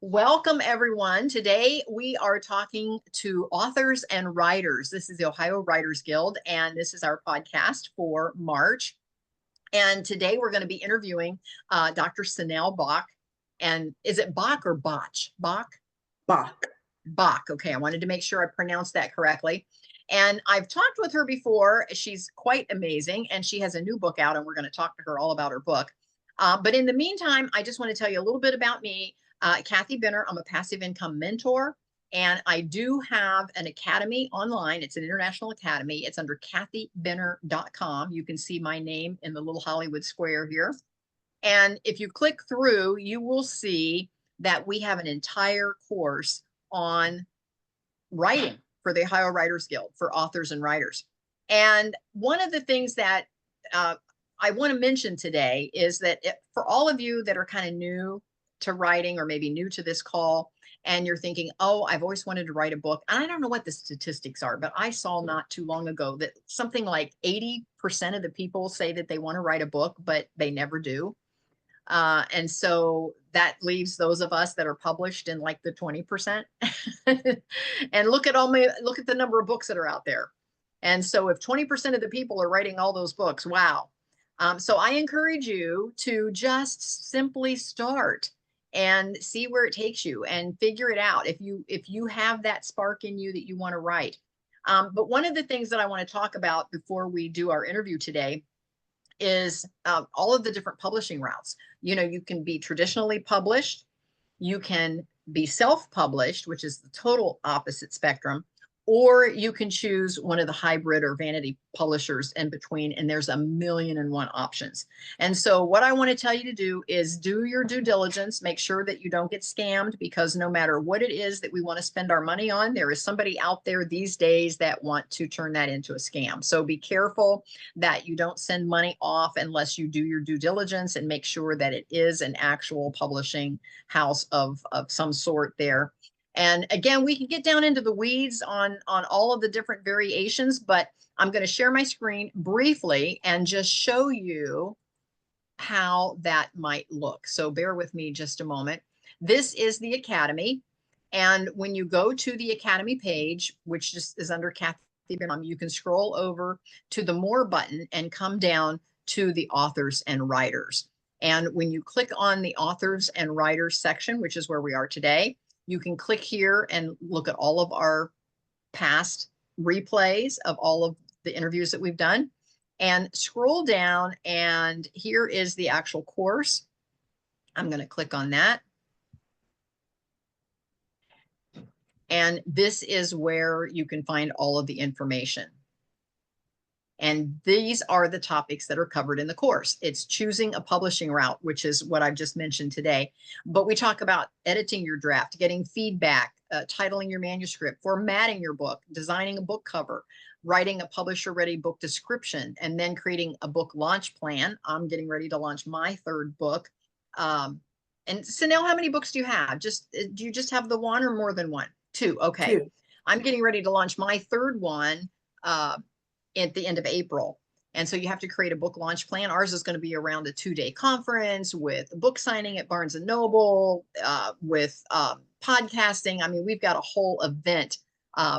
Welcome, everyone. Today we are talking to authors and writers. This is the Ohio Writers Guild, and this is our podcast for March. And today we're going to be interviewing Dr. Cenell Boch. And is it Boch or Boch? Boch? Bach. Boch. Okay, I wanted to make sure I pronounced that correctly. And I've talked with her before. She's quite amazing, and she has a new book out, and we're going to talk to her all about her book. But in the meantime, I just want to tell you a little bit about me. Kathy Benner, I'm a passive income mentor, and I do have an academy online. It's an international academy. It's under kathybenner.com. You can see my name in the little Hollywood square here. And if you click through, you will see that we have an entire course on writing for the Ohio Writers Guild for authors and writers. And one of the things that I want to mention today is that for all of you that are kind of new to writing or maybe new to this call, and you're thinking, oh, I've always wanted to write a book. And I don't know what the statistics are, but I saw not too long ago that something like 80% of the people say that they want to write a book, but they never do. And so that leaves those of us that are published in like the 20%. And look at the number of books that are out there. And so if 20% of the people are writing all those books, wow. So I encourage you to just simply start and see where it takes you and figure it out if you have that spark in you that you want to write. But one of the things that I want to talk about before we do our interview today is all of the different publishing routes. You can be traditionally published, you can be self-published, which is the total opposite spectrum, or you can choose one of the hybrid or vanity publishers in between, and there's 1,000,001 options. And so what I want to tell you to do is do your due diligence, make sure that you don't get scammed, because no matter what it is that we want to spend our money on, there is somebody out there these days that want to turn that into a scam. So be careful that you don't send money off unless you do your due diligence and make sure that it is an actual publishing house of some sort there. And again, we can get down into the weeds on all of the different variations, but I'm going to share my screen briefly and just show you how that might look. So bear with me just a moment. This is the Academy. And when you go to the Academy page, which just is under Kathy Benner, you can scroll over to the More button and come down to the Authors and Writers. And when you click on the Authors and Writers section, which is where we are today, you can click here and look at all of our past replays of all of the interviews that we've done, and scroll down, and here is the actual course. I'm going to click on that. And this is where you can find all of the information. And these are the topics that are covered in the course. It's choosing a publishing route, which is what I've just mentioned today. But we talk about editing your draft, getting feedback, titling your manuscript, formatting your book, designing a book cover, writing a publisher-ready book description, and then creating a book launch plan. I'm getting ready to launch my third book. And Cenell, how many books do you have? Do you just have the one or more than one? Two. Okay. Two. I'm getting ready to launch my third one at the end of April. And so you have to create a book launch plan. Ours is going to be around a 2-day conference with book signing at Barnes & Noble, with podcasting. I mean, we've got a whole event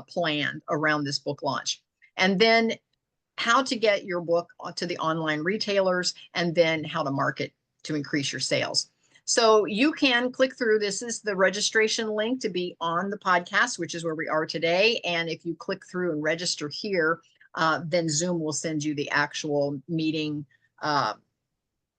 planned around this book launch. And then how to get your book to the online retailers, and then how to market to increase your sales. So you can click through. This is the registration link to be on the podcast, which is where we are today. And if you click through and register here, then Zoom will send you the actual meeting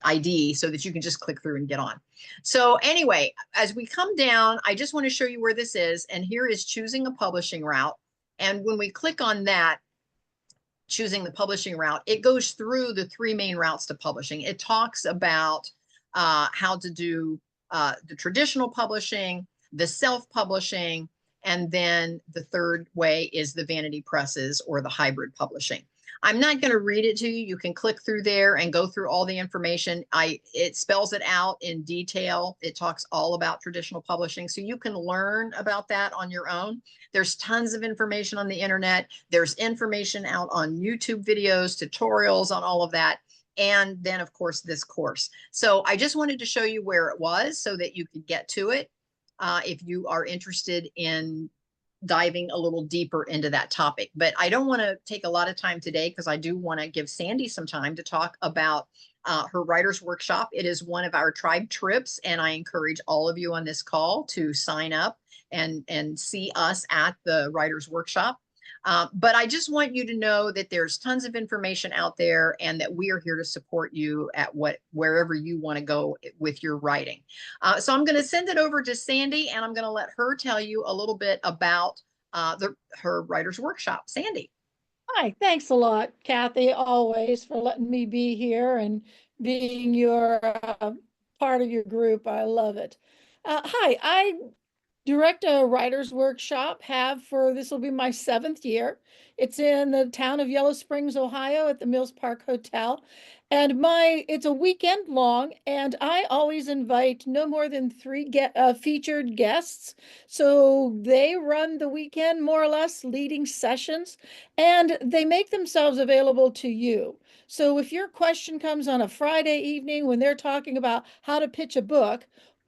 ID so that you can just click through and get on. So anyway, as we come down, I just want to show you where this is. And here is choosing a publishing route. And when we click on that, choosing the publishing route, it goes through the 3 main routes to publishing. It talks about how to do the traditional publishing, the self-publishing, and then the third way is the vanity presses or the hybrid publishing. I'm not going to read it to you. You can click through there and go through all the information. It spells it out in detail. It talks all about traditional publishing. So you can learn about that on your own. There's tons of information on the internet. There's information out on YouTube videos, tutorials on all of that. And then, of course, this course. So I just wanted to show you where it was so that you could get to it. if you are interested in diving a little deeper into that topic. But I don't want to take a lot of time today because I do want to give Sandy some time to talk about her writer's workshop. It is one of our tribe trips, and I encourage all of you on this call to sign up and see us at the writer's workshop. But I just want you to know that there's tons of information out there and that we are here to support you at wherever you want to go with your writing. So I'm going to send it over to Sandy, and I'm going to let her tell you a little bit about her writer's workshop. Sandy. Hi, thanks a lot, Kathy, always for letting me be here and being your part of your group. I love it. Hi, I direct a writer's workshop, have for this will be my 7th year. It's in the town of Yellow Springs, Ohio at the Mills Park Hotel. And it's a weekend long, and I always invite no more than 3 featured guests. So they run the weekend more or less, leading sessions, and they make themselves available to you. So if your question comes on a Friday evening when they're talking about how to pitch a book,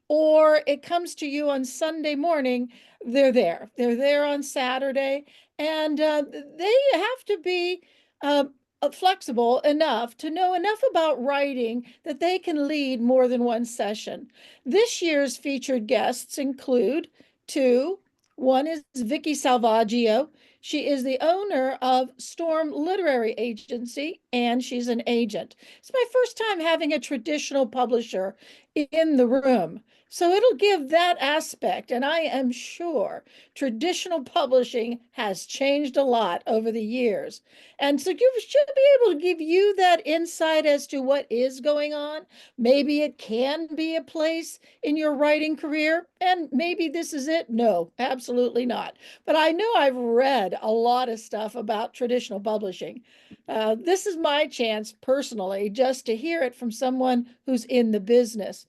or it comes to you on Sunday morning, they're there. They're there on Saturday, and they have to be uh, flexible enough to know enough about writing that they can lead more than one session. This year's featured guests include 2. One is Vicky Salvaggio. She is the owner of Storm Literary Agency, and she's an agent. It's my first time having a traditional publisher in the room. So it'll give that aspect, and I am sure traditional publishing has changed a lot over the years. And so you should be able to give you that insight as to what is going on. Maybe it can be a place in your writing career, and maybe this is it. No, absolutely not. But I know I've read a lot of stuff about traditional publishing. This is my chance personally just to hear it from someone who's in the business.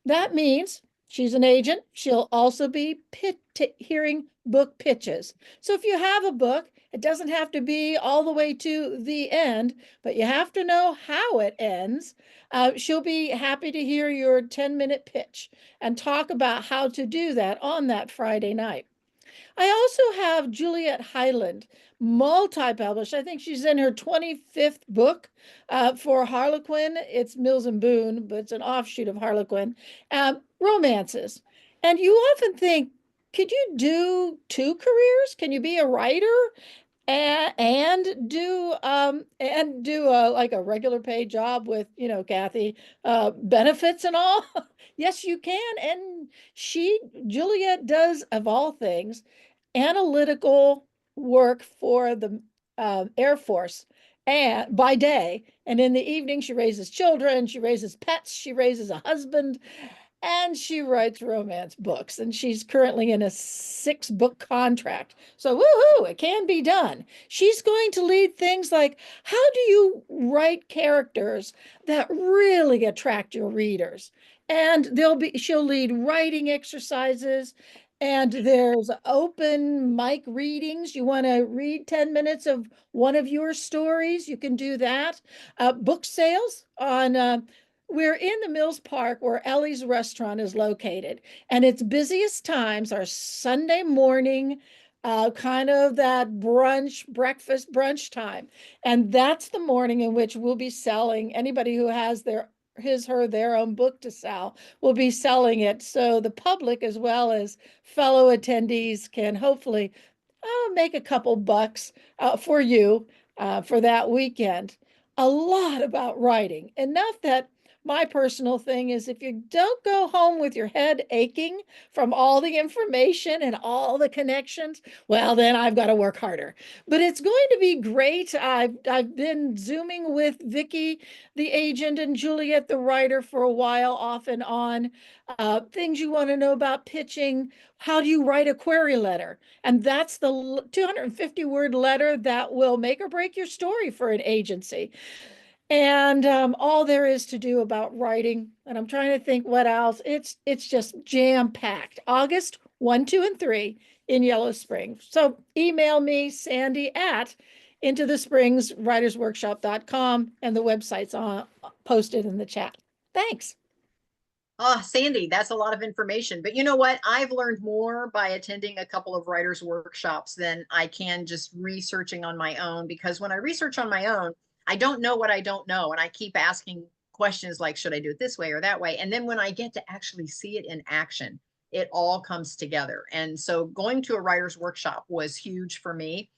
That means she's an agent. She'll also be hearing book pitches. So if you have a book, it doesn't have to be all the way to the end, but you have to know how it ends. She'll be happy to hear your 10-minute pitch and talk about how to do that on that Friday night. I also have Juliet Hyland, multi-published. I think she's in her 25th book for Harlequin. It's Mills and Boon, but it's an offshoot of Harlequin. Romances. And you often think, could you do 2 careers? Can you be a writer and do like a regular paid job with, Kathy, benefits and all? Yes, you can. And Juliet does, of all things, analytical work for the Air Force and by day, and in the evening she raises children, she raises pets, she raises a husband, and she writes romance books. And she's currently in a 6-book contract. So woohoo, it can be done. She's going to lead things like, how do you write characters that really attract your readers? And she'll lead writing exercises, and there's open mic readings. You want to read 10 minutes of one of your stories, you can do that. Book sales we're in the Mills Park where Ellie's restaurant is located, and its busiest times are Sunday morning, kind of that breakfast brunch time. And that's the morning in which we'll be selling. Anybody who has their own book to sell will be selling it. So the public, as well as fellow attendees, can hopefully make a couple bucks for you for that weekend. A lot about writing, enough that my personal thing is, if you don't go home with your head aching from all the information and all the connections, well, then I've got to work harder. But it's going to be great. I've been Zooming with Vicky, the agent, and Juliet, the writer, for a while, off and on. Things you want to know about pitching. How do you write a query letter? And that's the 250-word letter that will make or break your story for an agency. And all there is to do about writing. And I'm trying to think what else. It's just jam-packed. August 1, 2, and 3 in Yellow Springs. So email me, Sandy, at intothespringswritersworkshop.com, and the website's posted in the chat. Thanks. Oh, Sandy, that's a lot of information. But you know what? I've learned more by attending a couple of writers' workshops than I can just researching on my own. Because when I research on my own, I don't know what I don't know. And I keep asking questions like, should I do it this way or that way? And then when I get to actually see it in action, it all comes together. And so going to a writer's workshop was huge for me.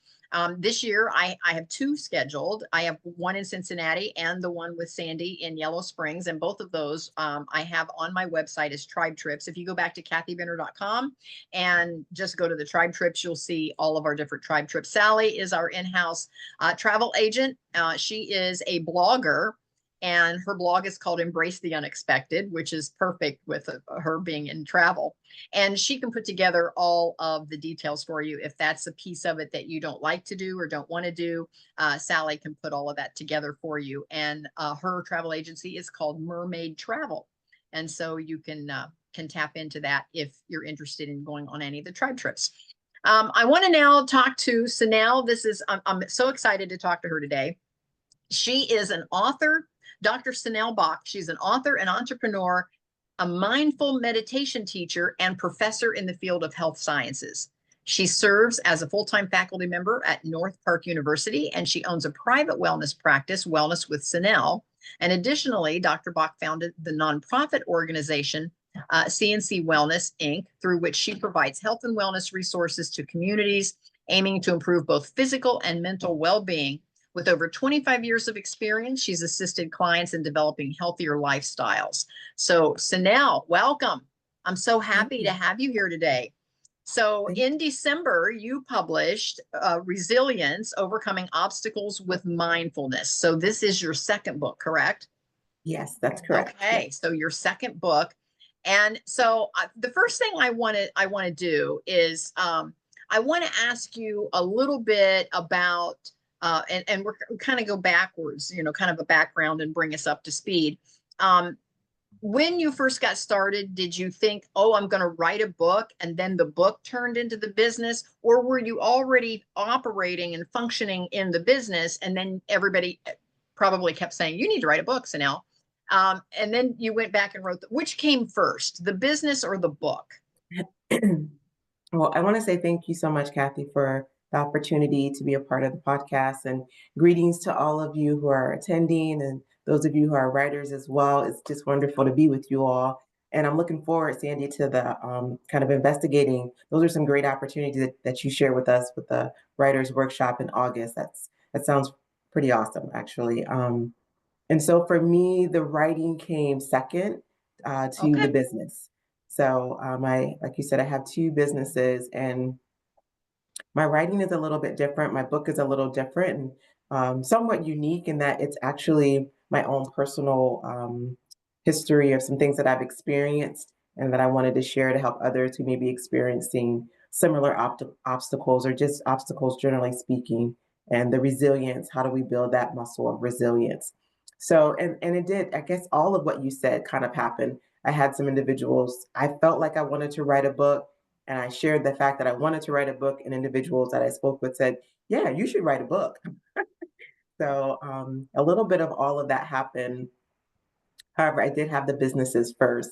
This year, I have two scheduled. I have one in Cincinnati and the one with Sandy in Yellow Springs. And both of those I have on my website as Tribe Trips. If you go back to kathybenner.com and just go to the Tribe Trips, you'll see all of our different Tribe Trips. Sally is our in-house travel agent. She is a blogger, and her blog is called Embrace the Unexpected, which is perfect with her being in travel. And she can put together all of the details for you. If that's a piece of it that you don't like to do or don't want to do, Sally can put all of that together for you. And her travel agency is called Mermaid Travel. And so you can tap into that if you're interested in going on any of the tribe trips. I want to now talk to Cenell. I'm so excited to talk to her today. She is an author, Dr. Cenell Boch. She's an author and entrepreneur, a mindful meditation teacher, and professor in the field of health sciences. She serves as a full-time faculty member at North Park University, and she owns a private wellness practice, Wellness with Cenell. And additionally, Dr. Boch founded the nonprofit organization C&C Wellness, Inc., through which she provides health and wellness resources to communities, aiming to improve both physical and mental well-being. With over 25 years of experience, she's assisted clients in developing healthier lifestyles. So, Cenell, welcome. I'm so happy to have you here today. So, in December, you published Resilience, Overcoming Obstacles with Mindfulness. So, this is your second book, correct? Yes, that's correct. Okay, yes. So your second book. And so the first thing I want to do is I want to ask you a little bit about and we're kind of go backwards, kind of a background and bring us up to speed. When you first got started, did you think, oh, I'm going to write a book, and then the book turned into the business? Or were you already operating and functioning in the business, and then everybody probably kept saying, you need to write a book, Cenell? And then you went back and wrote, which came first, the business or the book? Well, I want to say thank you so much, Kathy, for the opportunity to be a part of the podcast, and greetings to all of you who are attending and those of you who are writers as well. It's just wonderful to be with you all. And I'm looking forward, Sandy, to the kind of investigating. Those are some great opportunities that you share with us with the writers workshop in August. That sounds pretty awesome, actually. And so for me, the writing came second to the business. So like you said, I have two businesses, and my writing is a little bit different. My book is a little different and somewhat unique in that it's actually my own personal history of some things that I've experienced and that I wanted to share to help others who may be experiencing similar obstacles or just obstacles, generally speaking, and the resilience. How do we build that muscle of resilience? So, and it did, I guess all of what you said kind of happened. I had some individuals, I felt like I wanted to write a book, and I shared the fact that I wanted to write a book, and individuals that I spoke with said, yeah, you should write a book. So a little bit of all of that happened. However, I did have the businesses first.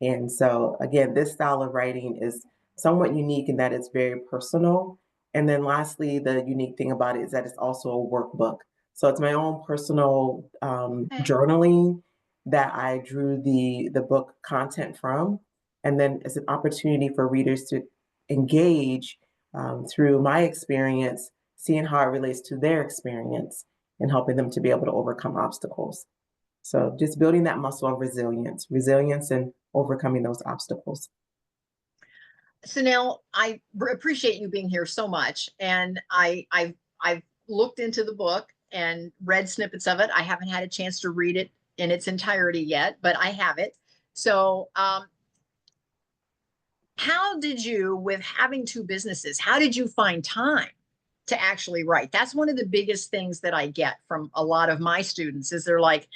And so again, this style of writing is somewhat unique in that it's very personal. And then lastly, the unique thing about it is that it's also a workbook. So it's my own personal journaling that I drew the book content from. And then it's an opportunity for readers to engage through my experience, seeing how it relates to their experience and helping them to be able to overcome obstacles. So just building that muscle of resilience and overcoming those obstacles. Cenell, I appreciate you being here so much. And I've looked into the book and read snippets of it. I haven't had a chance to read it in its entirety yet, but I have it. So how did you, with having two businesses, how did you find time to actually write? That's one of the biggest things that I get from a lot of my students is they're like,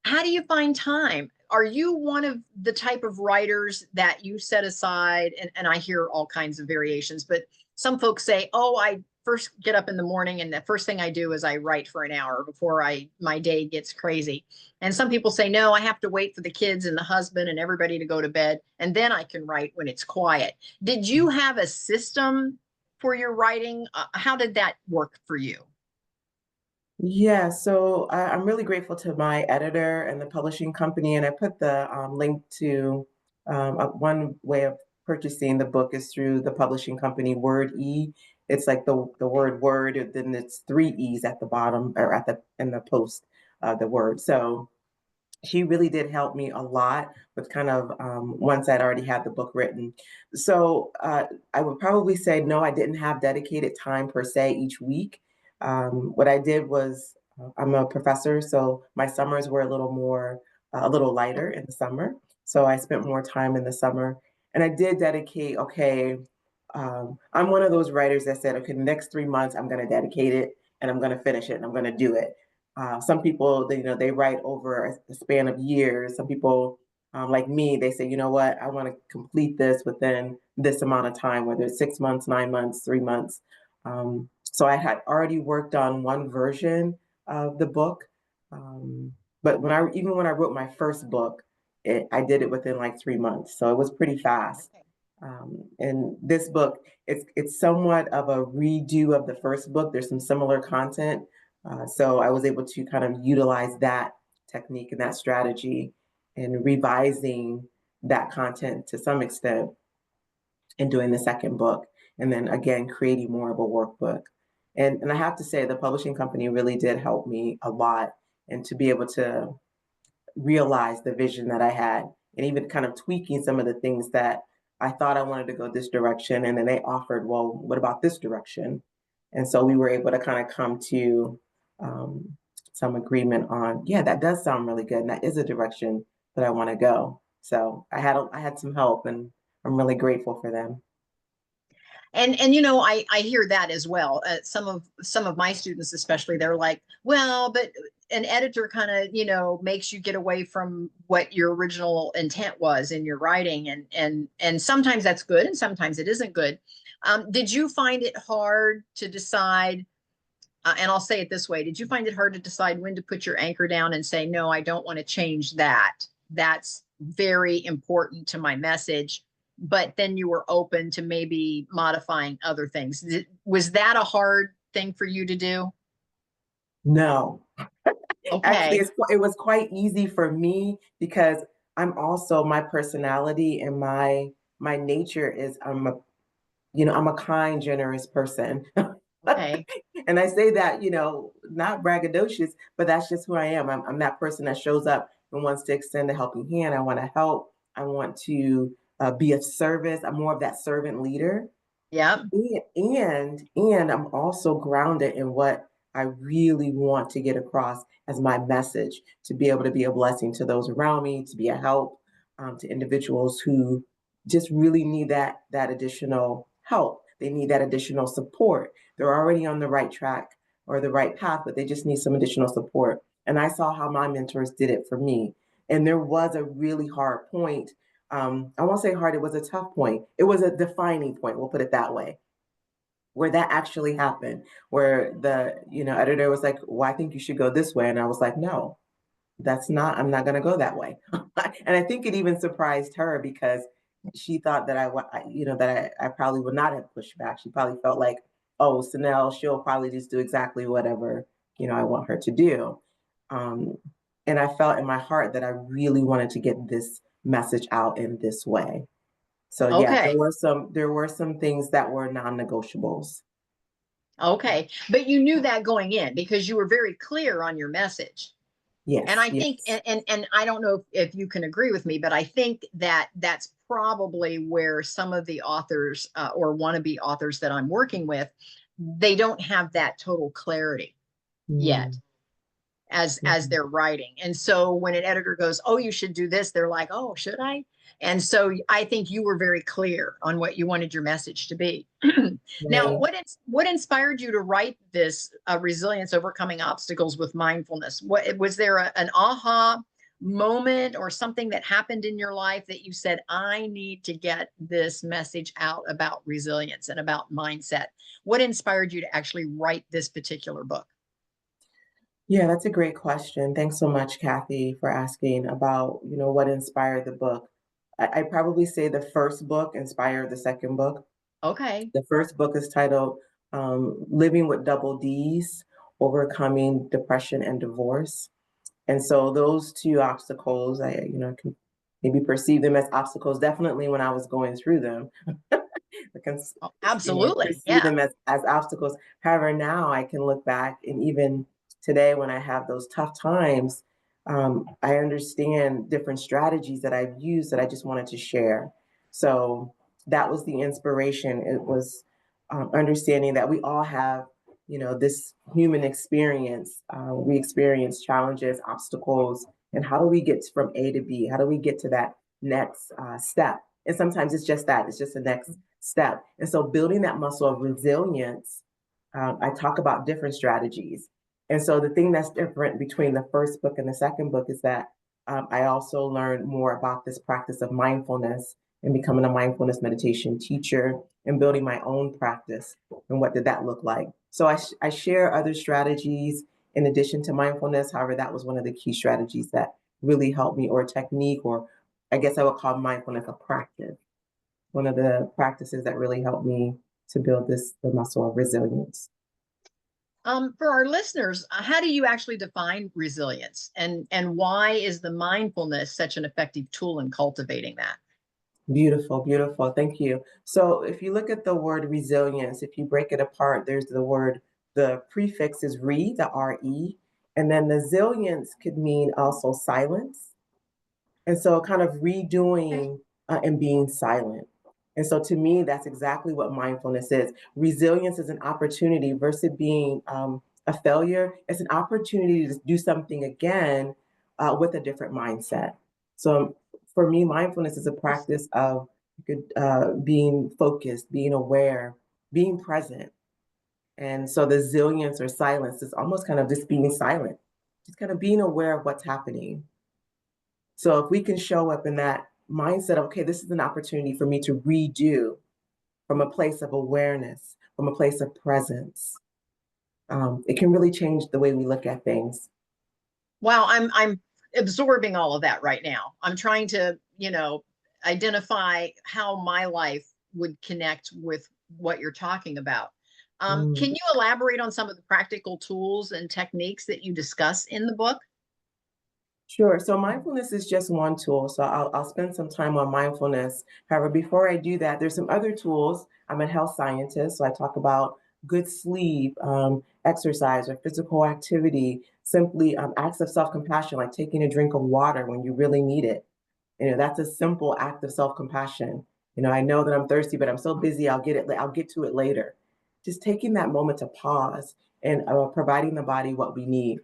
how do you find time? are you one of the type of writers that you set aside, and I hear all kinds of variations, but some folks say, oh, I first get up in the morning and the first thing I do is I write for an hour before my day gets crazy. And some people say, no, I have to wait for the kids and the husband and everybody to go to bed, and then I can write when it's quiet. Did you have a system for your writing? How did that work for you? Yeah, so I'm really grateful to my editor and the publishing company, and I put the link to one way of purchasing the book is through the publishing company Word E. It's like the word word, and then it's three E's at the bottom or at the in the post, the word. So she really did help me a lot with kind of once I'd already had the book written. So I would probably say no, I didn't have dedicated time per se each week. What I did was I'm a professor, so my summers were a little more, a little lighter in the summer. So I spent more time in the summer, and I did dedicate. Okay, I'm one of those writers that said, okay, the next 3 months I'm going to dedicate it, and I'm going to finish it, and I'm going to do it. Some people, they write over a span of years. Some people, like me, they say, you know what, I want to complete this within this amount of time, whether it's 6 months, 9 months, 3 months. So I had already worked on one version of the book, but even when I wrote my first book, I did it within like 3 months, so it was pretty fast. Okay. And this book, it's somewhat of a redo of the first book. There's some similar content, so I was able to kind of utilize that technique and that strategy in revising that content to some extent in doing the second book. And then again, creating more of a workbook. And I have to say, the publishing company really did help me a lot, and to be able to realize the vision that I had, and even kind of tweaking some of the things that I thought I wanted to go this direction. And then they offered, well, what about this direction? And so we were able to kind of come to um, some agreement on, yeah, that does sound really good. And that is a direction that I want to go. So I had some help, and I'm really grateful for them. And I hear that as well. Some of my students, especially, they're like, well, but an editor kind of makes you get away from what your original intent was in your writing, and sometimes that's good, and sometimes it isn't good. Did you find it hard to decide? And I'll say it this way: did you find it hard to decide when to put your anchor down and say, no, I don't want to change that? That's very important to my message. But then you were open to maybe modifying other things. Was that a hard thing for you to do? No, actually, Okay. it was quite easy for me because I'm also my personality and my nature is I'm a kind, generous person. Okay. And I say that, not braggadocious, but that's just who I am. I'm that person that shows up and wants to extend a helping hand. I want to help. I want to be of service. I'm more of that servant leader. Yep. And I'm also grounded in what I really want to get across as my message, to be able to be a blessing to those around me, to be a help to individuals who just really need that additional help. They need that additional support. They're already on the right track or the right path, but they just need some additional support. And I saw how my mentors did it for me. And there was a really hard point. I won't say hard, it was a tough point. It was a defining point, we'll put it that way, where that actually happened, where the editor was like, well, I think you should go this way. And I was like, no, I'm not going to go that way. And I think it even surprised her because she thought that I probably would not have pushed back. She probably felt like, oh, Cenell, she'll probably just do exactly whatever, I want her to do. Um, and I felt in my heart that I really wanted to get this message out in this way. So yeah, Okay. there were some things that were non-negotiables. Okay. But you knew that going in because you were very clear on your message. And Yes, I think, yes. and I don't know if you can agree with me, but I think that that's probably where some of the authors or wannabe authors that I'm working with, they don't have that total clarity yet Mm, as mhm. they're writing. And so when an editor goes, oh, you should do this, they're like, oh, should I? And so I think you were very clear on what you wanted your message to be. Now, Right. what inspired you to write this resilience overcoming obstacles with mindfulness? What was there an aha moment or something that happened in your life that you said, I need to get this message out about resilience and about mindset? What inspired you to actually write this particular book? Yeah, that's a great question. Thanks so much, Kathy, for asking about, what inspired the book. I'd probably say the first book inspired the second book. Okay. The first book is titled Living with Double D's, Overcoming Depression and Divorce. And so those two obstacles, I can maybe perceive them as obstacles, definitely when I was going through them. I can, Oh, absolutely. perceive Yeah. them as obstacles. However, now I can look back, and even today when I have those tough times, I understand different strategies that I've used that I just wanted to share. So that was the inspiration. It was understanding that we all have, this human experience. We experience challenges, obstacles, and how do we get from A to B? How do we get to that next step? And sometimes it's just that, it's just the next step. And so building that muscle of resilience, I talk about different strategies. And so the thing that's different between the first book and the second book is that I also learned more about this practice of mindfulness and becoming a mindfulness meditation teacher and building my own practice. And what did that look like? So I share other strategies in addition to mindfulness. However, that was one of the key strategies that really helped me, or technique, or I guess I would call mindfulness a practice. One of the practices that really helped me to build the muscle of resilience. For our listeners, how do you actually define resilience, and why is the mindfulness such an effective tool in cultivating that? Beautiful, beautiful. Thank you. So if you look at the word resilience, if you break it apart, there's the prefix is the R-E, and then the zillions could mean also silence. And so kind of Okay. redoing and being silent. And so to me, that's exactly what mindfulness is. Resilience is an opportunity versus being a failure. It's an opportunity to do something again with a different mindset. So for me, mindfulness is a practice of being focused, being aware, being present. And so the zillions or silence is almost kind of just being silent, just kind of being aware of what's happening. So if we can show up in that mindset, okay, this is an opportunity for me to redo from a place of awareness, from a place of presence, it can really change the way we look at things. Wow, I'm absorbing all of that right now. I'm trying to, identify how my life would connect with what you're talking about. Mm. Can you elaborate on some of the practical tools and techniques that you discuss in the book? Sure. So mindfulness is just one tool. So I'll spend some time on mindfulness. However, before I do that, there's some other tools. I'm a health scientist, so I talk about good sleep, exercise, or physical activity, simply acts of self-compassion, like taking a drink of water when you really need it. That's a simple act of self-compassion. I know that I'm thirsty, but I'm so busy, I'll get to it later. Just taking that moment to pause and providing the body what we need.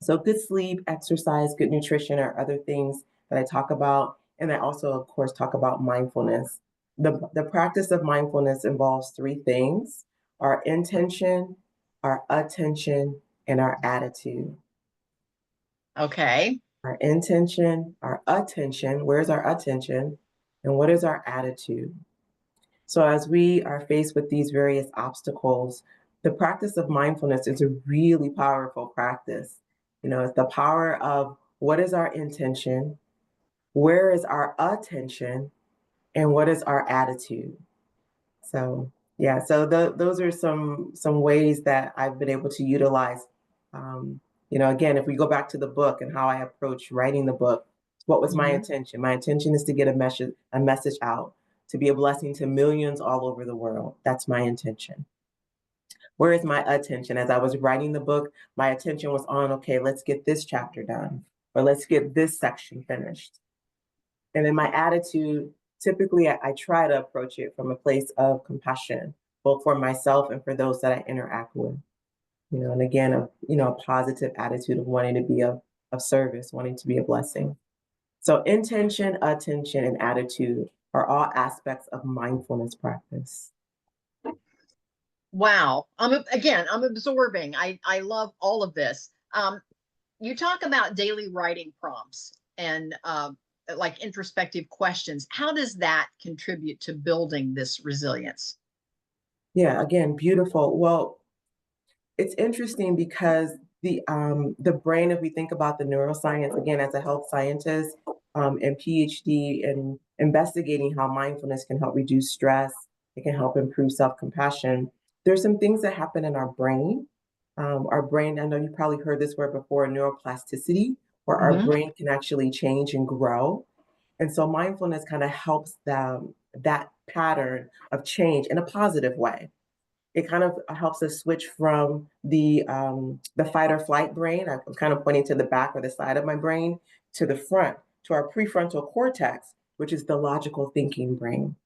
So good sleep, exercise, good nutrition are other things that I talk about. And I also, of course, talk about mindfulness. The practice of mindfulness involves three things: our intention, our attention, and our attitude. Okay. Our intention, our attention, where's our attention, and what is our attitude? So as we are faced with these various obstacles, the practice of mindfulness is a really powerful practice. It's the power of what is our intention, where is our attention, and what is our attitude. So yeah, so those are some ways that I've been able to utilize. Um, again, if we go back to the book and how I approached writing the book, what was my Mhm. intention? My intention is to get a message out, to be a blessing to millions all over the world. That's my intention. Where is my attention? As I was writing the book, my attention was on, okay, let's get this chapter done, or let's get this section finished. And then my attitude, typically I try to approach it from a place of compassion, both for myself and for those that I interact with. And again, a positive attitude of wanting to be of service, wanting to be a blessing. So intention, attention, and attitude are all aspects of mindfulness practice. Wow. I'm absorbing. I love all of this. you talk about daily writing prompts and like introspective questions. How does that contribute to building this resilience? Yeah, again, beautiful. Well, it's interesting because the brain, if we think about the neuroscience, again, as a health scientist and PhD in investigating how mindfulness can help reduce stress, it can help improve self-compassion. There's some things that happen in our brain. Our brain, I know you probably heard this word before, neuroplasticity, where our Hmm. brain can actually change and grow. And so mindfulness kind of helps them that pattern of change in a positive way. It kind of helps us switch from the fight or flight brain. I'm kind of pointing to the back or the side of my brain to the front, to our prefrontal cortex, which is the logical thinking brain.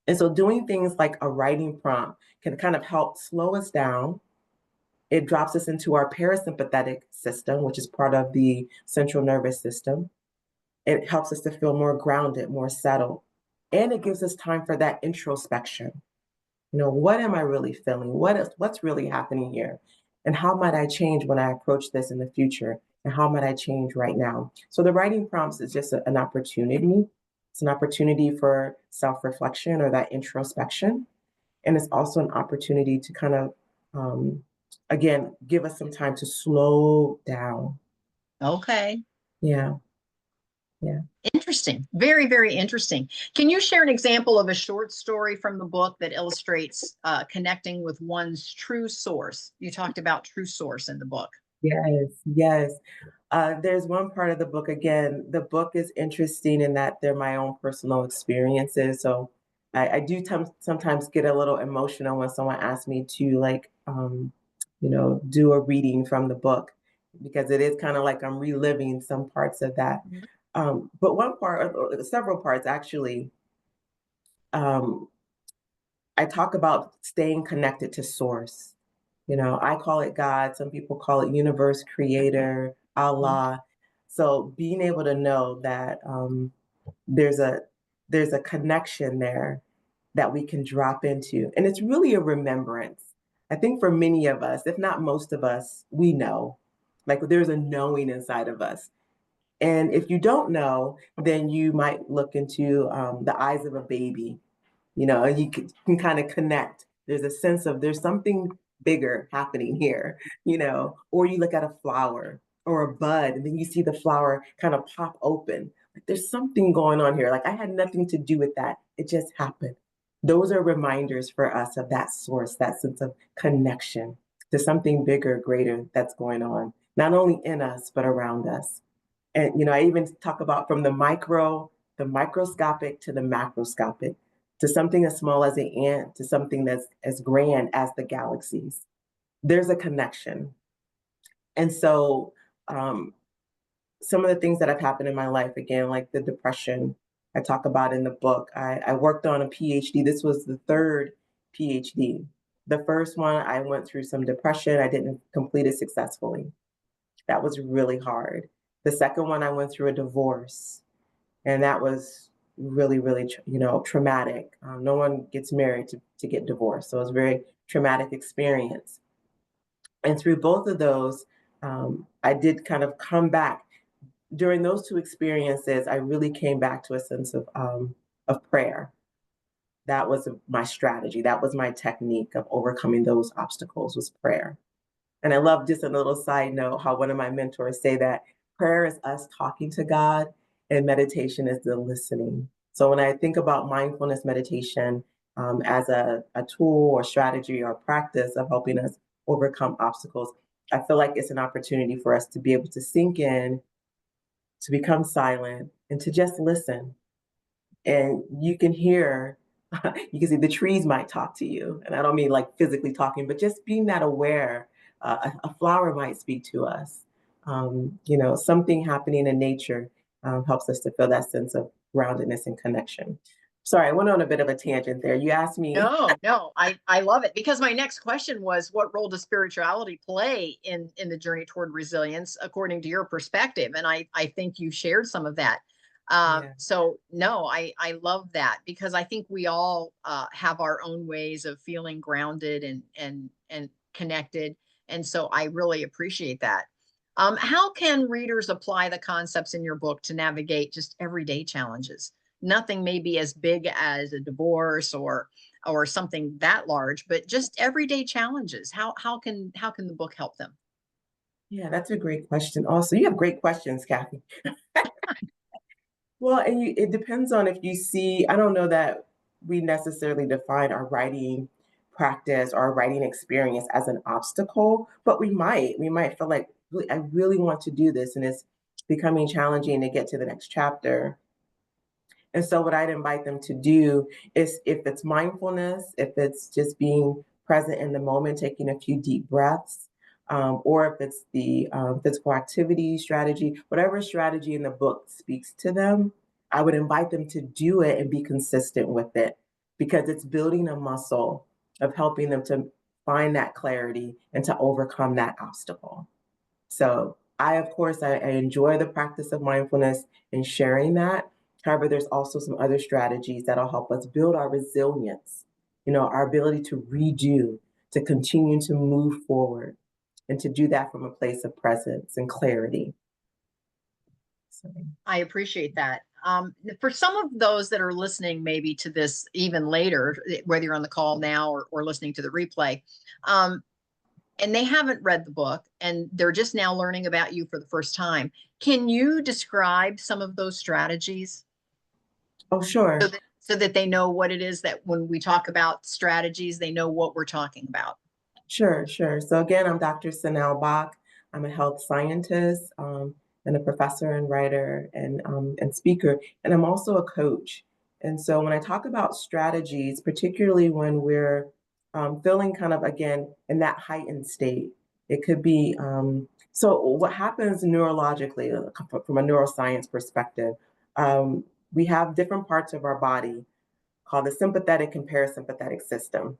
And so doing things like a writing prompt can kind of help slow us down. It drops us into our parasympathetic system, which is part of the central nervous system. It helps us to feel more grounded, more settled. And it gives us time for that introspection. What am I really feeling? What's really happening here? And how might I change when I approach this in the future? And how might I change right now? So the writing prompts is just an opportunity. It's an opportunity for self-reflection or that introspection. And it's also an opportunity to kind of, again, give us some time to slow down. Okay. Yeah, yeah. Interesting. Very, very interesting. Can you share an example of a short story from the book that illustrates connecting with one's true source? You talked about true source in the book. Yes, yes. There's one part of the book, again, the book is interesting in that they're my own personal experiences. So I do sometimes get a little emotional when someone asks me to do a reading from the book because it is kind of like I'm reliving some parts of that. Mhm. But one part, or several parts actually, um, I talk about staying connected to source. I call it God. Some people call it universe, creator, Allah. So being able to know that there's a there's a connection there that we can drop into, and it's really a remembrance. I think for many of us, if not most of us, we know, like there's a knowing inside of us. And if you don't know, then you might look into the eyes of a baby, and you can kind of connect. There's a sense of there's something bigger happening here, or you look at a flower or a bud and then you see the flower kind of pop open. Like there's something going on here. Like I had nothing to do with that. It just happened. Those are reminders for us of that source, that sense of connection to something bigger, greater that's going on, not only in us, but around us. And I even talk about from the microscopic to the macroscopic, to something as small as an ant, to something that's as grand as the galaxies. There's a connection. And so um, some of the things that have happened in my life, again, like the depression I talk about in the book, I worked on a PhD. This was the third PhD. The first one, I went through some depression. I didn't complete it successfully. That was really hard. The second one, I went through a divorce, and that was really, really, traumatic. No one gets married to get divorced, so it was a very traumatic experience. And through both of those, I did kind of come back. During those two experiences, I really came back to a sense of prayer. That was my strategy. That was my technique of overcoming those obstacles was prayer. And I love, just a little side note, how one of my mentors say that prayer is us talking to God and meditation is the listening. So when I think about mindfulness meditation as a tool or strategy or practice of helping us overcome obstacles, I feel like it's an opportunity for us to be able to sink in, to become silent, and to just listen. And you can hear, you can see the trees might talk to you. And I don't mean like physically talking, but just being that aware. A flower might speak to us. Something happening in nature helps us to feel that sense of groundedness and connection. Sorry, I went on a bit of a tangent there. You asked me. No, no, I love it because my next question was, what role does spirituality play in the journey toward resilience, according to your perspective? And I think you shared some of that. Yeah, So no, I love that because I think we all have our own ways of feeling grounded and connected, and so I really appreciate that. How can readers apply the concepts in your book to navigate just everyday challenges? Nothing maybe as big as a divorce or something that large, but just everyday challenges. How can the book help them? Yeah, that's a great question. Also, you have great questions, Kathy. Well, and it depends on if you see, I don't know that we necessarily define our writing practice or our writing experience as an obstacle, but we might feel like, really, I really want to do this, and it's becoming challenging to get to the next chapter. And so, what I'd invite them to do is, if it's mindfulness, if it's just being present in the moment, taking a few deep breaths, or if it's the physical activity strategy, whatever strategy in the book speaks to them, I would invite them to do it and be consistent with it, because it's building a muscle of helping them to find that clarity and to overcome that obstacle. So of course, I enjoy the practice of mindfulness and sharing that. However, there's also some other strategies that'll help us build our resilience, our ability to redo, to continue to move forward, and to do that from a place of presence and clarity. So, I appreciate that. For some of those that are listening maybe to this even later, whether you're on the call now or listening to the replay, and they haven't read the book and they're just now learning about you for the first time, can you describe some of those strategies oh, sure. so that they know what it is that when we talk about strategies, they know what we're talking about? Sure, sure. So again, I'm Dr. Cenell Boch. I'm a health scientist, and a professor and writer and speaker, and I'm also a coach. And so when I talk about strategies, particularly when we're feeling kind of, again, in that heightened state, it could be, so what happens neurologically, from a neuroscience perspective, we have different parts of our body called the sympathetic and parasympathetic system.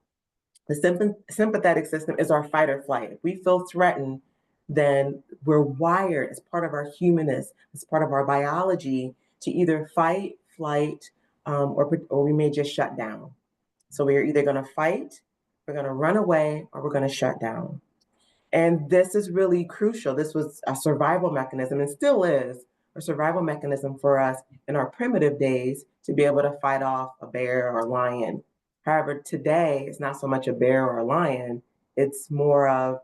The sympathetic system is our fight or flight. If we feel threatened, then we're wired as part of our humanness, as part of our biology, to either fight, flight, or we may just shut down. So we're either going to fight, we're going to run away, or we're going to shut down. And this is really crucial. This was a survival mechanism, and still is a survival mechanism for us in our primitive days, to be able to fight off a bear or a lion. However, today it's not so much a bear or a lion. It's more of,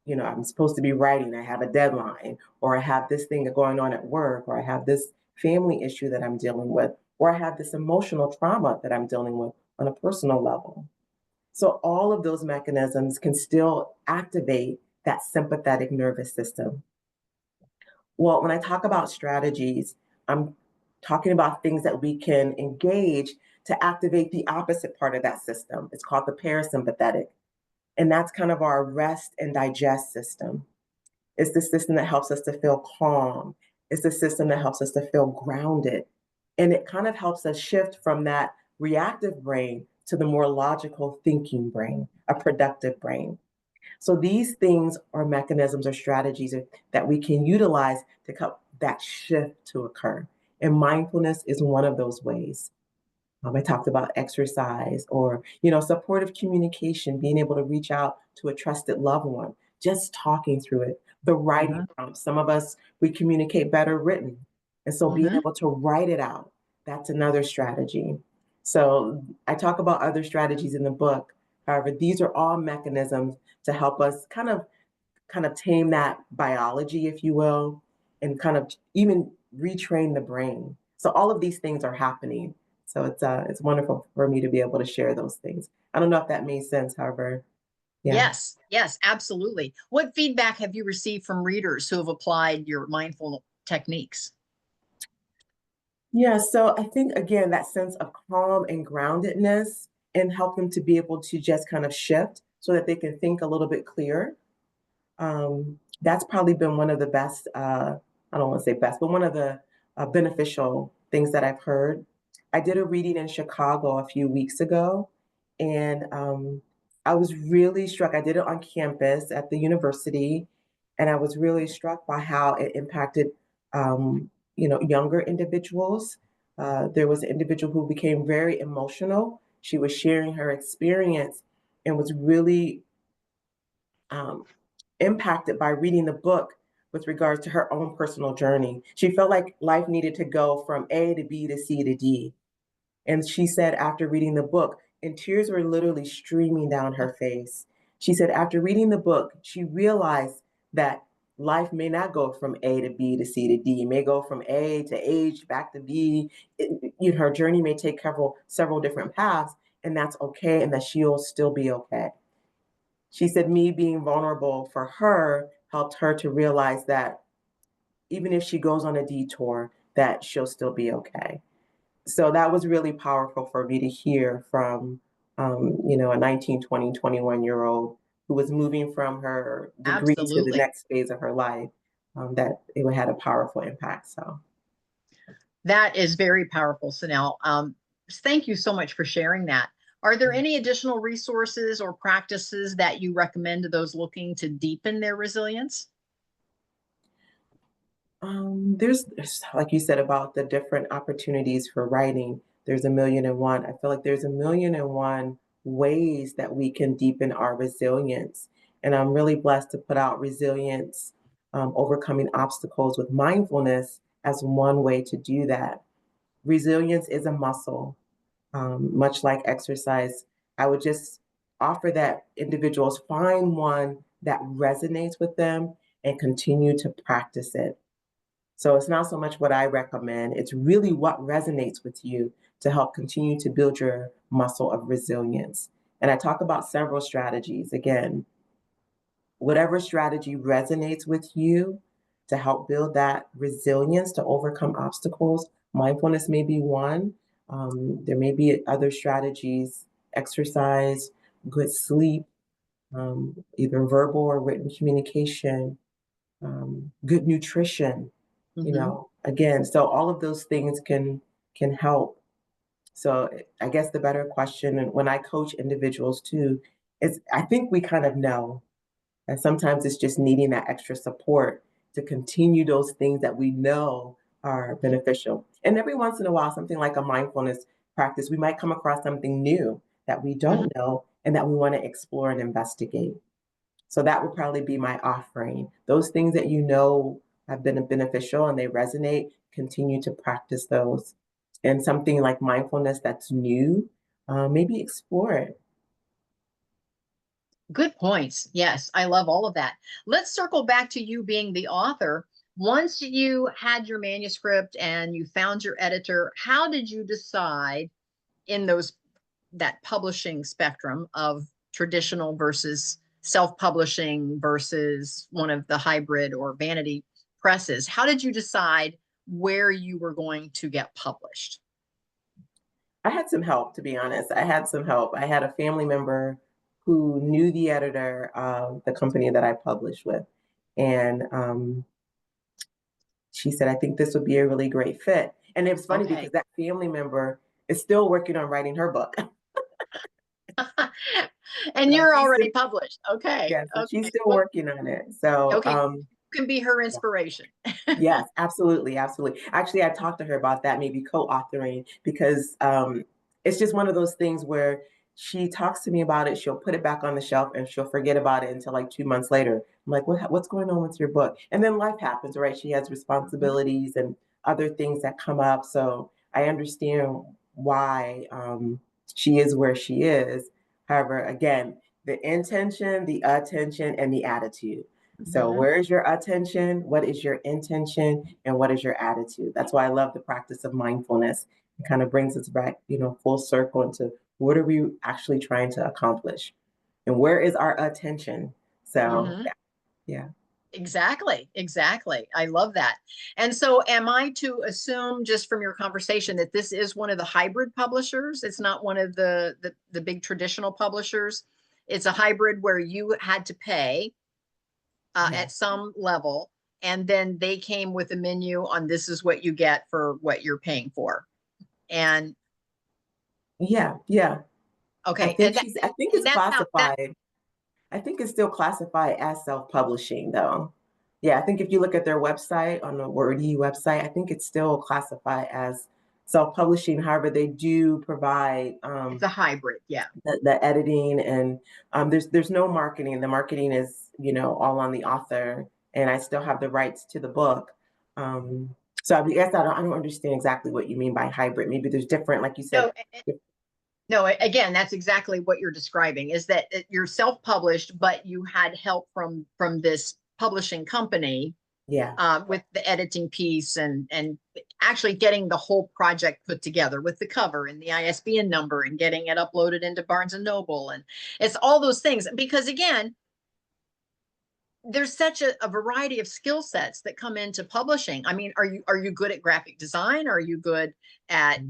I'm supposed to be writing, I have a deadline, or I have this thing going on at work, or I have this family issue that I'm dealing with, or I have this emotional trauma that I'm dealing with on a personal level. So all of those mechanisms can still activate that sympathetic nervous system. Well, when I talk about strategies, I'm talking about things that we can engage to activate the opposite part of that system. It's called the parasympathetic. And that's kind of our rest and digest system. It's the system that helps us to feel calm. It's the system that helps us to feel grounded. And it kind of helps us shift from that reactive brain to the more logical thinking brain, a productive brain. So these things are mechanisms or strategies that we can utilize to help that shift to occur. And mindfulness is one of those ways. I talked about exercise, or, supportive communication, being able to reach out to a trusted loved one, just talking through it. The writing prompts. Some of us, we communicate better written. And so being able to write it out, that's another strategy. So I talk about other strategies in the book. However, these are all mechanisms to help us kind of tame that biology, if you will, and kind of even retrain the brain. So all of these things are happening. So it's wonderful for me to be able to share those things. I don't know if that made sense, however, yeah. Yes, absolutely. What feedback have you received from readers who have applied your mindful techniques? Yeah, so I think, again, that sense of calm and groundedness, and help them to be able to just kind of shift so that they can think a little bit clearer. That's probably been one of the best, I don't want to say best, but one of the beneficial things that I've heard. I did a reading in Chicago a few weeks ago, and I was really struck. I did it on campus at the university, and I was really struck by how it impacted, younger individuals. There was an individual who became very emotional. She was sharing her experience and was really um, impacted by reading the book, with regards to her own personal journey. She felt like life needed to go from A to B to C to D. And she said after reading the book, and tears were literally streaming down her face. She said after reading the book, she realized that life may not go from A to B to C to D. It may go from A to H back to B. Her journey may take several different paths, and that's okay, and that she'll still be okay. She said me being vulnerable for her helped her to realize that even if she goes on a detour, that she'll still be okay. So that was really powerful for me to hear from, a 19, 20, 21-year-old who was moving from her degree to the Absolutely. next phase of her life, that it had a powerful impact. So That is very powerful, Cenell. Thank you so much for sharing that. Are there any additional resources or practices that you recommend to those looking to deepen their resilience? there's, like you said, about the different opportunities for writing. There's a million and one. I feel like there's a million and one ways that we can deepen our resilience. And I'm really blessed to put out resilience, overcoming obstacles with mindfulness as one way to do that. Resilience is a muscle, much like exercise. I would just offer that individuals find one that resonates with them and continue to practice it. So it's not so much what I recommend, it's really what resonates with you to help continue to build your muscle of resilience. And I talk about several strategies. Again, whatever strategy resonates with you to help build that resilience to overcome obstacles, mindfulness may be one. There may be other strategies, exercise, good sleep, either verbal or written communication, good nutrition, again, so all of those things can help. So I guess the better question, and when I coach individuals too, is I think we kind of know, and sometimes it's just needing that extra support to continue those things that we know are beneficial. And every once in a while, something like a mindfulness practice, we might come across something new that we Mhm. don't know and that we want to explore and investigate. So that would probably be my offering. Those things that you know have been beneficial and they resonate, continue to practice those. And something like mindfulness that's new, maybe explore it. Good points. Yes, I love all of that. Let's circle back to you being the author. Once you had your manuscript and you found your editor, how did you decide in that publishing spectrum of traditional versus self-publishing versus one of the hybrid or vanity presses? How did you decide where you were going to get published? I had some help, to be honest. I had some help. I had a family member who knew the editor of the company that I published with. And she said, I think this would be a really great fit. And it was funny because Okay. that family member is still working on writing her book. And So you're she's still, already published. Okay. yeah, so she's Okay. still Well, working on it. So okay. You can be her inspiration. yes, absolutely, absolutely. Actually, I talked to her about that, maybe co-authoring, because it's just one of those things where she talks to me about it, she'll put it back on the shelf, and she'll forget about it until like 2 months later. I'm like, what's going on with your book? And then life happens, right? She has responsibilities and other things that come up. So I understand why she is where she is. However, again, the intention, the attention, and the attitude. So Mhm. where is your attention? What is your intention? And what is your attitude? That's why I love the practice of mindfulness. It kind of brings us back, full circle into what are we actually trying to accomplish? And where is our attention? So Mhm. yeah, yeah. Exactly. Exactly. I love that. And so am I to assume just from your conversation that this is one of the hybrid publishers? It's not one of the big traditional publishers. It's a hybrid where you had to pay at Yes. some level, and then they came with a menu on this is what you get for what you're paying for. And Yeah, yeah. I okay, think she's I think and it's that's how that classified. I think it's still classified as self-publishing though. Yeah, I think if you look at their website on the Wordy website, I think it's still classified as self-publishing. However, they do provide it's a hybrid. Yeah. the editing and there's no marketing. The marketing is all on the author and I still have the rights to the book. So I guess I don't understand exactly what you mean by hybrid. Maybe there's different, like you said. No, again, that's exactly what you're describing, is that you're self-published, but you had help from this publishing company Yeah. with the editing piece and actually getting the whole project put together with the cover and the ISBN number and getting it uploaded into Barnes and Noble. And it's all those things, because again, there's such a variety of skill sets that come into publishing. I mean, are you good at graphic design? Are you good at,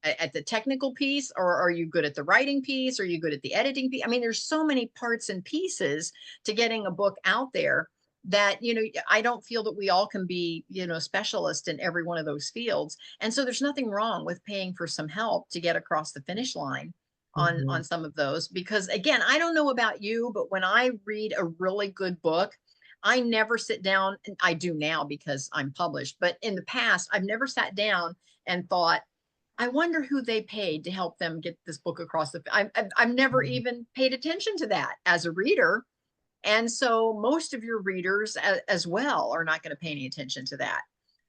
at the technical piece, or are you good at the writing piece? Are you good at the editing piece? I mean, there's so many parts and pieces to getting a book out there that, I don't feel that we all can be, specialist in every one of those fields. And so there's nothing wrong with paying for some help to get across the finish line on some of those, because again, I don't know about you, but when I read a really good book, I never sit down, and I do now because I'm published, but in the past, I've never sat down and thought, I wonder who they paid to help them get this book across the, I've never even paid attention to that as a reader. And so most of your readers as well are not going to pay any attention to that.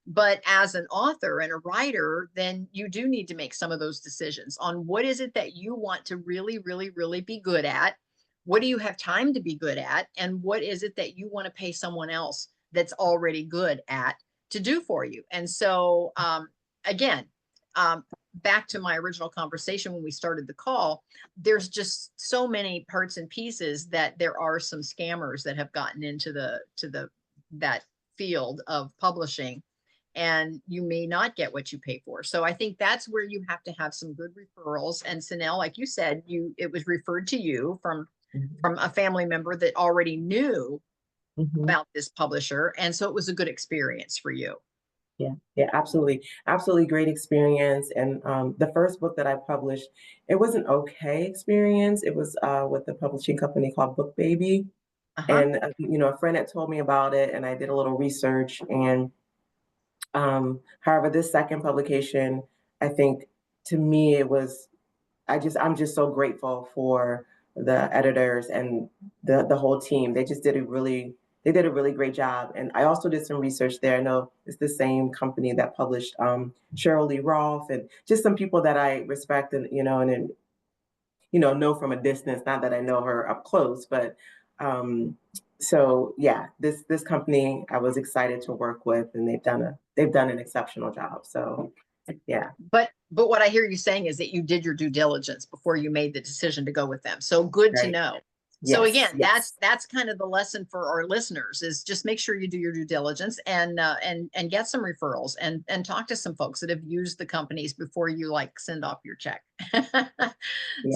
But as an author and a writer, then you do need to make some of those decisions on what is it that you want to really, really, really be good at. What do you have time to be good at? And what is it that you want to pay someone else that's already good at to do for you? And so, again, back to my original conversation when we started the call, there's just so many parts and pieces that there are some scammers that have gotten into that field of publishing, and you may not get what you pay for. So I think that's where you have to have some good referrals. And Cenell, like you said, it was referred to you from a family member that already knew about this publisher, and so it was a good experience for you. Yeah, absolutely. Absolutely great experience. And the first book that I published, it was an okay experience. It was with a publishing company called Book Baby. And, a friend had told me about it, and I did a little research. And however, this second publication, I think to me, it was, I'm just so grateful for the editors and the whole team. They just did they did a really great job. And I also did some research there. I know it's the same company that published Cheryl Lee Rolfe, and just some people that I respect and, know from a distance, not that I know her up close, but so yeah, this company I was excited to work with, and they've done an exceptional job. So yeah. But what I hear you saying is that you did your due diligence before you made the decision to go with them. So good to know. So again, that's kind of the lesson for our listeners, is just make sure you do your due diligence and get some referrals and talk to some folks that have used the companies before you send off your check.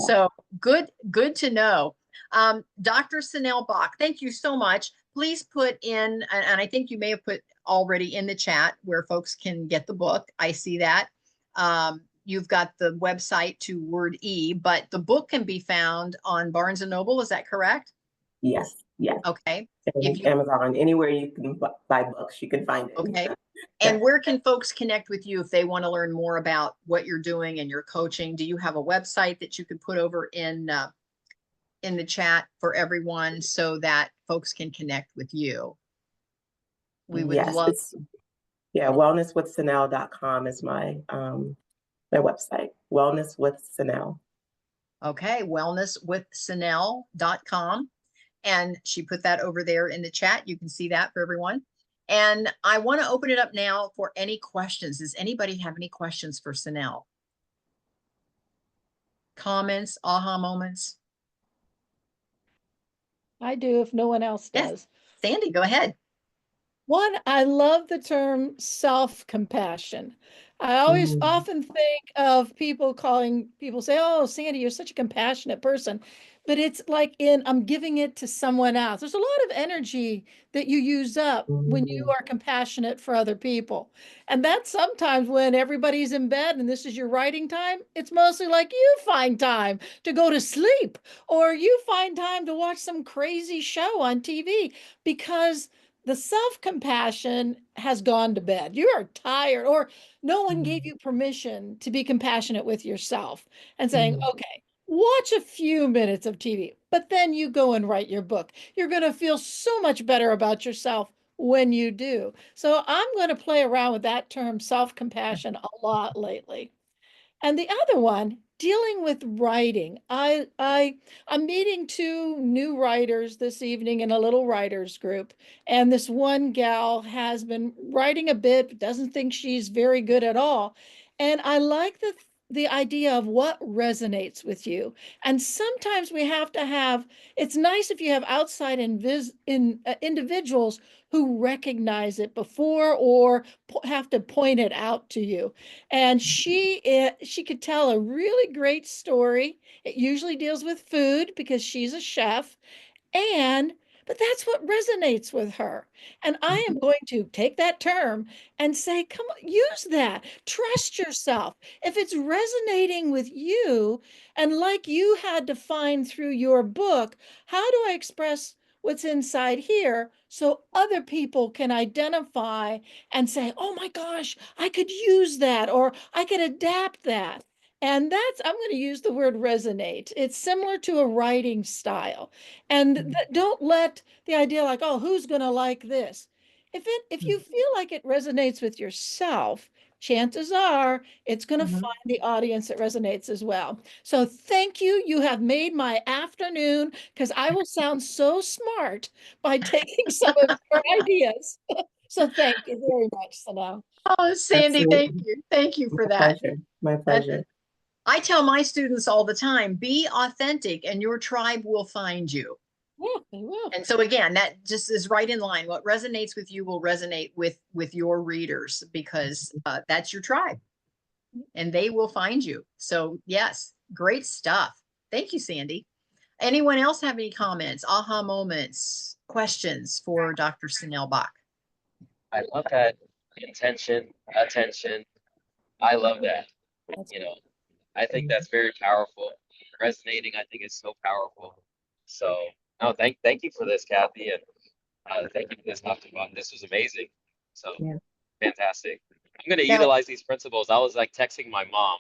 So good to know. Dr. Cenell Boch, thank you so much. Please put in, and I think you may have put already in the chat where folks can get the book. I see that. You've got the website to Word E, but the book can be found on Barnes and Noble. Is that correct? Yes. Okay. Amazon, anywhere you can buy books, you can find it. Okay. And where can folks connect with you if they want to learn more about what you're doing and your coaching? Do you have a website that you could put over in the chat for everyone so that folks can connect with you? We would love. Wellnesswithcenell.com is my website. Wellness with Cenell. Okay, wellnesswithcenell.com. And she put that over there in the chat. You can see that for everyone. And I want to open it up now for any questions. Does anybody have any questions for Cenell? Comments, aha moments? I do, if no one else does. Yes. Sandy, go ahead. One, I love the term self-compassion. I always often think of people say, oh, Sandy, you're such a compassionate person. But it's like I'm giving it to someone else. There's a lot of energy that you use up when you are compassionate for other people. And that's sometimes when everybody's in bed and this is your writing time. It's mostly like you find time to go to sleep, or you find time to watch some crazy show on TV, because the self-compassion has gone to bed. You are tired, or no one gave you permission to be compassionate with yourself and saying, okay, watch a few minutes of TV, but then you go and write your book. You're going to feel so much better about yourself when you do. So I'm going to play around with that term self-compassion a lot lately. And the other one, dealing with writing. I'm meeting two new writers this evening in a little writers group, and this one gal has been writing a bit, but doesn't think she's very good at all. And I like the idea of what resonates with you. And sometimes we have to have, it's nice if you have outside individuals who recognize it before or have to point it out to you. And she could tell a really great story. It usually deals with food because she's a chef. And but that's what resonates with her. And I am going to take that term and say, come on, use that. Trust yourself. If it's resonating with you, and like you had to find through your book, how do I express what's inside here so other people can identify and say, oh my gosh, I could use that, or I could adapt that. And I'm going to use the word resonate. It's similar to a writing style. And don't let the idea like, oh, who's going to like this? If you feel like it resonates with yourself, chances are it's going to Mhm. find the audience that resonates as well. So thank you. You have made my afternoon because I will sound so smart by taking some of your ideas. So thank you very much, Cenell. Oh, Sandy, thank Absolutely. you. Thank you for My that. pleasure. My That pleasure. I tell my students all the time, be authentic and your tribe will find you. Yeah, they will. And so again, that just is right in line. What resonates with you will resonate with your readers because that's your tribe and they will find you. So yes, great stuff. Thank you, Sandy. Anyone else have any comments, aha moments, questions for Dr. Cenell Boch? I love that intention, attention. I love that. That's You know, I think that's very powerful. Resonating, I think, is so powerful. So, no, thank you for this, Kathy, and thank you for this Dr. Bob. This was amazing. So, Yeah. fantastic. I'm gonna Now, utilize these principles. I was like texting my mom,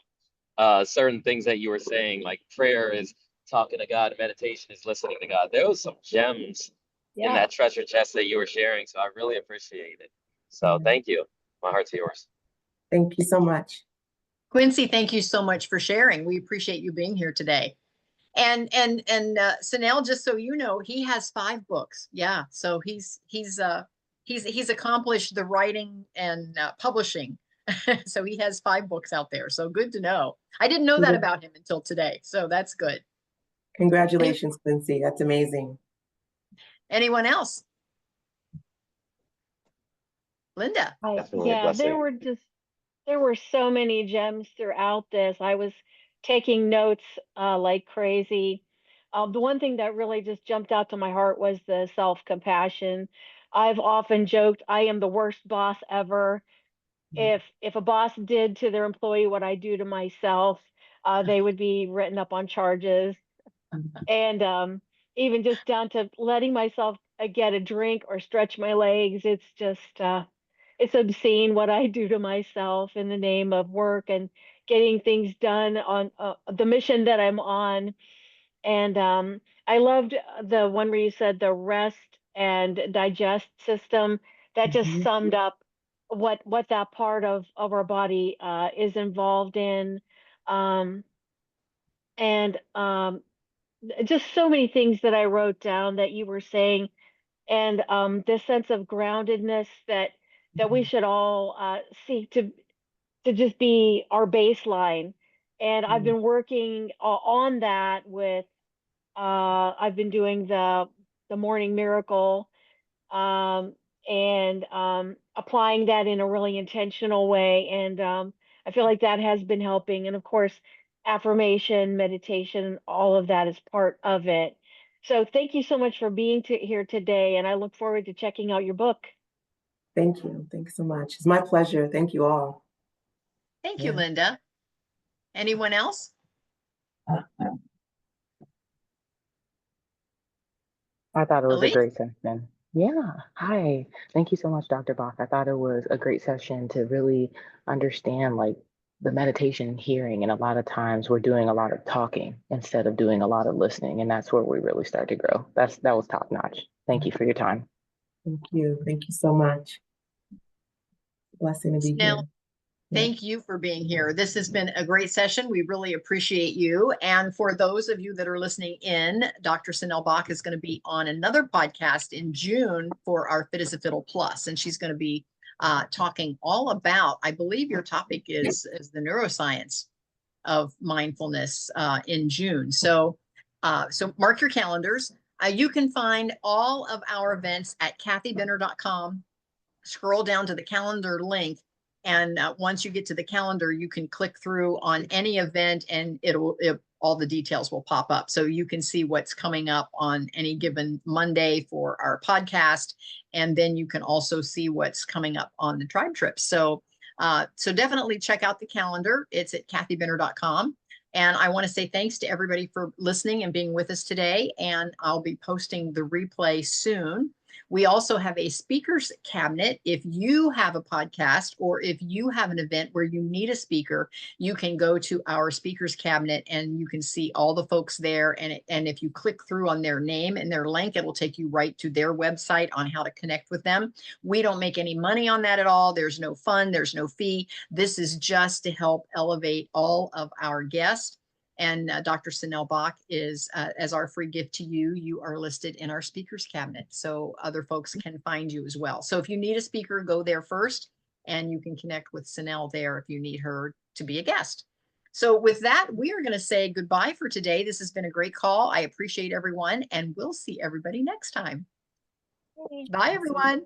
certain things that you were saying, like prayer is talking to God, meditation is listening to God. There was some gems in yeah. that treasure chest that you were sharing, so I really appreciate it. So, Yeah. thank you. My heart's yours. Thank you so much. Quincy, thank you so much for sharing. We appreciate you being here today. And Cenell, just so you know, he has 5 books. Yeah, so he's accomplished the writing and publishing. So he has 5 books out there. So good to know. I didn't know that about him until today. So that's good. Congratulations, Quincy. That's amazing. Anyone else? Linda. Definitely a Yeah, blessing. there were so many gems throughout this. I was taking notes like crazy. The one thing that really just jumped out to my heart was the self-compassion. I've often joked I am the worst boss ever. If a boss did to their employee what I do to myself, they would be written up on charges. And even just down to letting myself get a drink or stretch my legs, it's just it's obscene what I do to myself in the name of work and getting things done on the mission that I'm on. And I loved the one where you said the rest and digest system. That just Mhm. summed up what that part of our body is involved in. Um, and just so many things that I wrote down that you were saying, and this sense of groundedness that we should all seek to just be our baseline. And I've been working on that with I've been doing the morning miracle, um, and applying that in a really intentional way. And I feel like that has been helping. And of course, affirmation, meditation, all of that is part of it. So thank you so much for being here today. And I look forward to checking out your book. Thank you. Thanks so much. It's my pleasure. Thank you all. Thank you, Yeah. Linda. Anyone else? I thought it was a Elise? great session. Yeah. Hi. Thank you so much, Dr. Bach. I thought it was a great session to really understand like the meditation and hearing. And a lot of times we're doing a lot of talking instead of doing a lot of listening. And that's where we really start to grow. That was top notch. Thank you for your time. Thank you. Thank you so much. Blessing to be Now, here. thank you for being here. This has been a great session. We really appreciate you. And for those of you that are listening in, Dr. Cenell Boch is going to be on another podcast in June for our Fit as a Fiddle Plus. And she's going to be talking all about, I believe your topic is the neuroscience of mindfulness in June. So mark your calendars. You can find all of our events at kathybinner.com. Scroll down to the calendar link. And once you get to the calendar, you can click through on any event and all the details will pop up. So you can see what's coming up on any given Monday for our podcast. And then you can also see what's coming up on the tribe trips. So definitely check out the calendar. It's at kathybinner.com. And I want to say thanks to everybody for listening and being with us today. And I'll be posting the replay soon. We also have a speakers cabinet. If you have a podcast or if you have an event where you need a speaker, you can go to our speakers cabinet and you can see all the folks there. And if you click through on their name and their link, it will take you right to their website on how to connect with them. We don't make any money on that at all. There's no fund, there's no fee. This is just to help elevate all of our guests. And Dr. Cenell Boch is, as our free gift to you, you are listed in our speakers cabinet. So other folks can find you as well. So if you need a speaker, go there first and you can connect with Cenell there if you need her to be a guest. So with that, we are going to say goodbye for today. This has been a great call. I appreciate everyone and we'll see everybody next time. Bye, everyone.